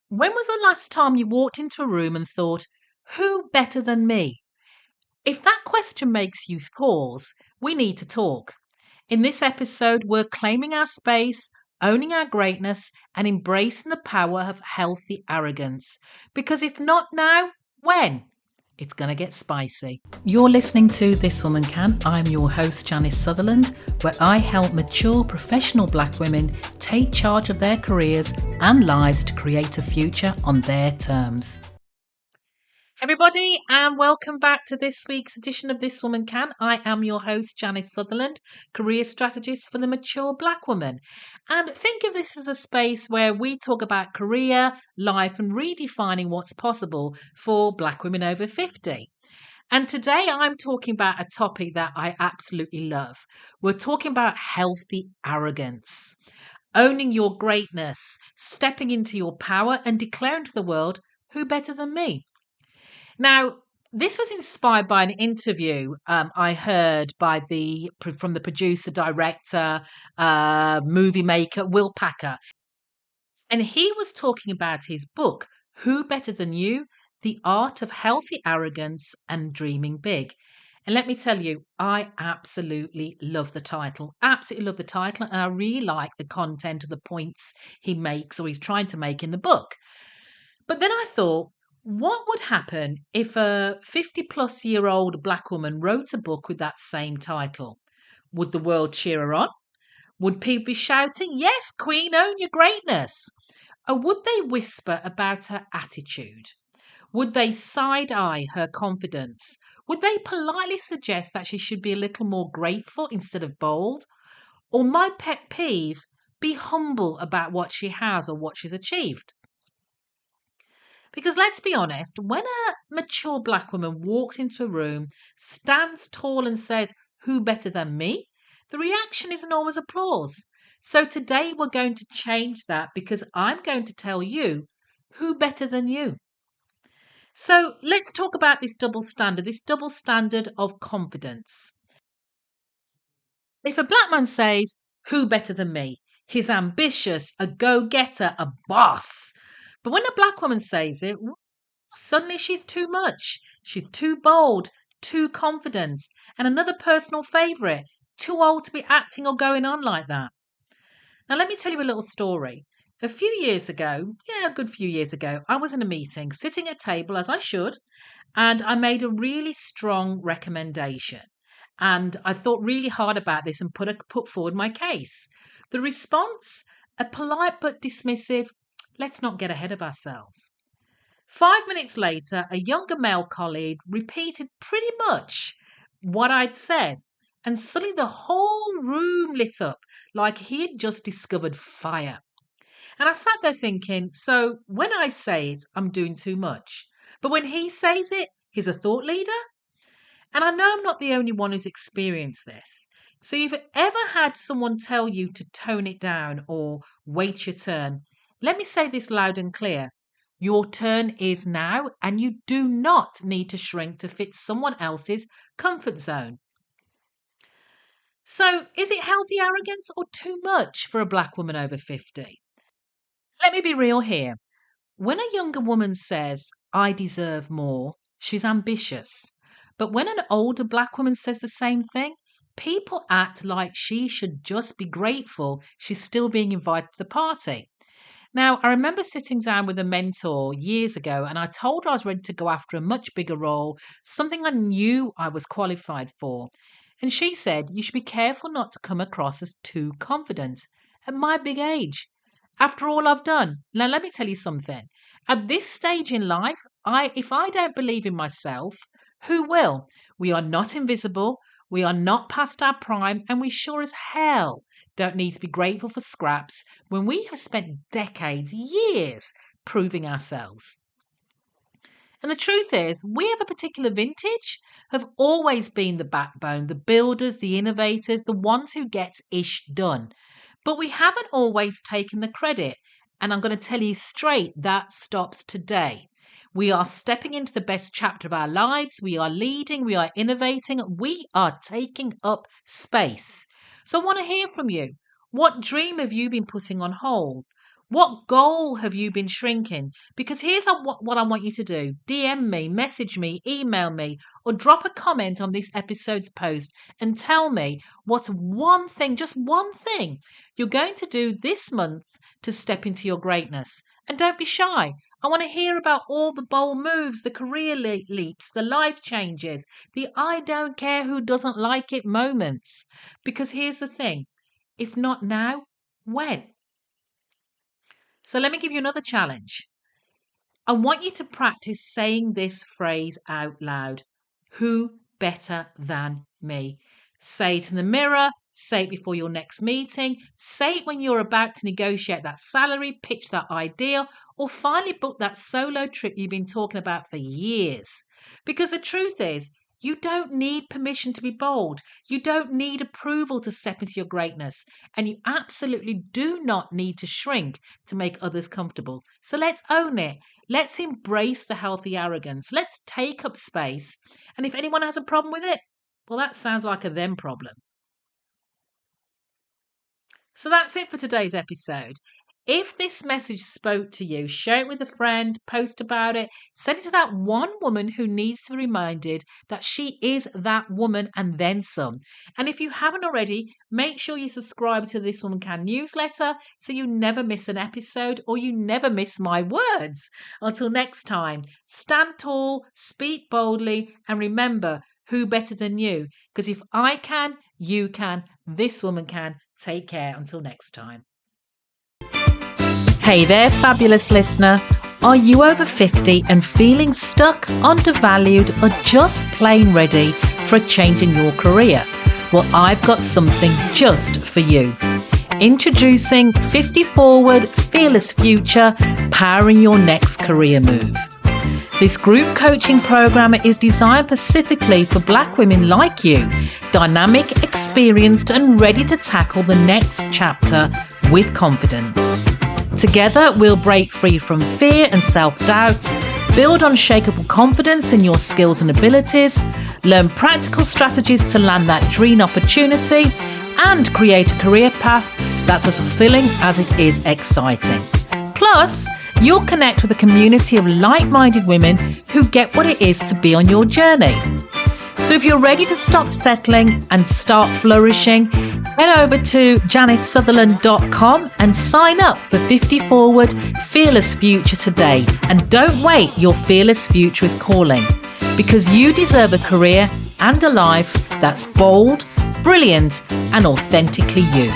When was the last time you walked into a room and thought, who better than me? If that question makes you pause, we need to talk. In this episode, we're claiming our space, owning our greatness, and embracing the power of healthy arrogance. Because if not now, when? It's going to get spicy. You're listening to This Woman Can. I'm your host, Janice Sutherland, where I help mature professional Black women take charge of their careers and lives to create a future on their terms. Everybody, and welcome back to this week's edition of This Woman Can. I am your host, Janice Sutherland, career strategist for the mature Black woman. And think of this as a space where we talk about career, life, and redefining what's possible for Black women over 50. And today I'm talking about a topic that I absolutely love. We're talking about healthy arrogance, owning your greatness, stepping into your power, and declaring to the world, who better than me? Now, this was inspired by an interview I heard from the producer, director, movie maker, Will Packer. And he was talking about his book, Who Better Than You? The Art of Healthy Arrogance and Dreaming Big. And let me tell you, I absolutely love the title. Absolutely love the title. And I really like the content of the points he makes or he's trying to make in the book. But then I thought, what would happen if a 50-plus-year-old Black woman wrote a book with that same title? Would the world cheer her on? Would people be shouting, yes, Queen, own your greatness? Or would they whisper about her attitude? Would they side-eye her confidence? Would they politely suggest that she should be a little more grateful instead of bold? Or my pet peeve, be humble about what she has or what she's achieved? Because let's be honest, when a mature Black woman walks into a room, stands tall and says, who better than me? The reaction isn't always applause. So today we're going to change that because I'm going to tell you, who better than you? So let's talk about this double standard of confidence. If a Black man says, who better than me? He's ambitious, a go-getter, a boss. But when a Black woman says it, suddenly she's too much. She's too bold, too confident, and another personal favourite, too old to be acting or going on like that. Now, let me tell you a little story. A few years ago, a good few years ago, I was in a meeting, sitting at a table as I should, and I made a really strong recommendation. And I thought really hard about this and put forward my case. The response, a polite but dismissive, let's not get ahead of ourselves. 5 minutes later, a younger male colleague repeated pretty much what I'd said, and suddenly the whole room lit up like he had just discovered fire. And I sat there thinking, so when I say it, I'm doing too much. But when he says it, he's a thought leader? And I know I'm not the only one who's experienced this. So if you've ever had someone tell you to tone it down or wait your turn, let me say this loud and clear. Your turn is now, and you do not need to shrink to fit someone else's comfort zone. So, is it healthy arrogance or too much for a Black woman over 50? Let me be real here. When a younger woman says, I deserve more, she's ambitious. But when an older Black woman says the same thing, people act like she should just be grateful she's still being invited to the party. Now, I remember sitting down with a mentor years ago and I told her I was ready to go after a much bigger role, something I knew I was qualified for. And she said, you should be careful not to come across as too confident at my big age. After all I've done. Now, let me tell you something. At this stage in life, if I don't believe in myself, who will? We are not invisible. We are not past our prime, and we sure as hell don't need to be grateful for scraps when we have spent decades, years, proving ourselves. And the truth is, we of a particular vintage have always been the backbone, the builders, the innovators, the ones who gets ish done. But we haven't always taken the credit. And I'm going to tell you straight, that stops today. We are stepping into the best chapter of our lives. We are leading. We are innovating. We are taking up space. So I want to hear from you. What dream have you been putting on hold? What goal have you been shrinking? Because here's what I want you to do. DM me, message me, email me, or drop a comment on this episode's post and tell me what's one thing, just one thing, you're going to do this month to step into your greatness. And don't be shy. I want to hear about all the bold moves, the career leaps, the life changes, the I don't care who doesn't like it moments. Because here's the thing, if not now, when? So let me give you another challenge. I want you to practice saying this phrase out loud. Who better than me? Say it in the mirror, say it before your next meeting, say it when you're about to negotiate that salary, pitch that idea, or finally book that solo trip you've been talking about for years. Because the truth is, you don't need permission to be bold. You don't need approval to step into your greatness. And you absolutely do not need to shrink to make others comfortable. So let's own it. Let's embrace the healthy arrogance. Let's take up space. And if anyone has a problem with it, well, that sounds like a them problem. So that's it for today's episode. If this message spoke to you, share it with a friend, post about it, send it to that one woman who needs to be reminded that she is that woman and then some. And if you haven't already, make sure you subscribe to This Woman Can newsletter so you never miss an episode or you never miss my words. Until next time, stand tall, speak boldly, and remember, who better than you? Because if I can, you can, this woman can. Take care until next time. Hey there, fabulous listener. Are you over 50 and feeling stuck, undervalued, or just plain ready for a change in your career? Well, I've got something just for you. Introducing 50 Forward, Fearless Future, powering your next career move. This group coaching program is designed specifically for Black women like you, dynamic, experienced, and ready to tackle the next chapter with confidence. Together, we'll break free from fear and self-doubt, build unshakable confidence in your skills and abilities, learn practical strategies to land that dream opportunity, and create a career path that's as fulfilling as it is exciting. Plus, you'll connect with a community of like-minded women who get what it is to be on your journey. So if you're ready to stop settling and start flourishing, head over to janicesutherland.com and sign up for 50 Forward, Fearless Future today. And don't wait, your fearless future is calling. Because you deserve a career and a life that's bold, brilliant, and authentically you.